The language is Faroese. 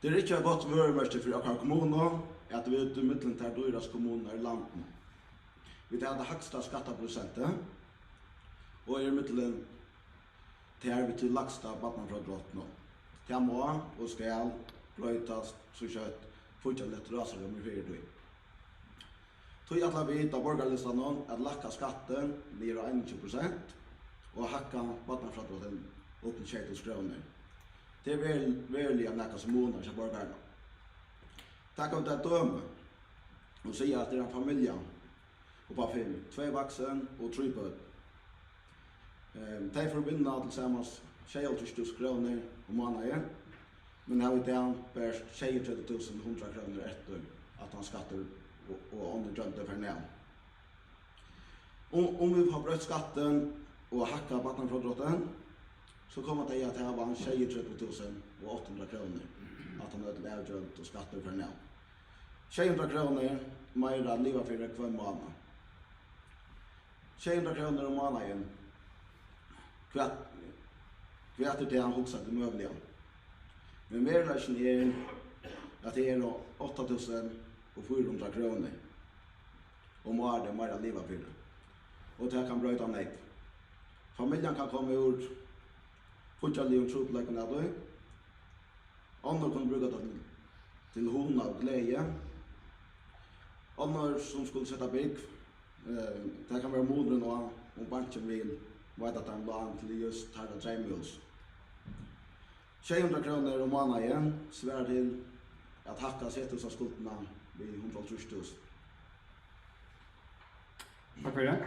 Det är inte gott vörmärke för akkurat kommunen att vi är i mitten till dyrast kommuner i landet. Vi hade högsta skatteprocenten och i mitten till vi till lägsta vattenfrågbrott nu. Det må och ska blötas så kött fortsatt rasar de i fyra. Tog att vi ta borgarlistan att lacka skatten ner 21% och hacka vattenfrågbrott upp till 20 kronor. Det är väldigt näka som månader som borgarna. Tack om det döme och säga att det är en familj och bara 2 vuxen och 3 barn. De får vinna tillsammans 26 000 kronor om månaden. Men här vid den bär 23 100 kronor efter att han skattar och underdömde för näm. Om vi har brött skatten och hackat vattenfrågbrotten så kommer det att ha en 23 800 kronor att han är avdömt och skattar för näm. 600 kronor mer att leva för kvar månad. 600 kronor om månaden. Kvart det han huxar till möbler. Men merlösen är att det är 8 400 kronor om månaden mer att leva för. Och det kan bryta ner. Familjen kan komma ur fortsatt om truplägen av det. Andra kan bruka det till hona och glädje. Andra som skulle sätta bygg. Det kan vara modern och om banken vill vet att han la till just här att James. 600 kronor om månaden svär till att hacka sätta så skulderna vid 130 000. Tack för det.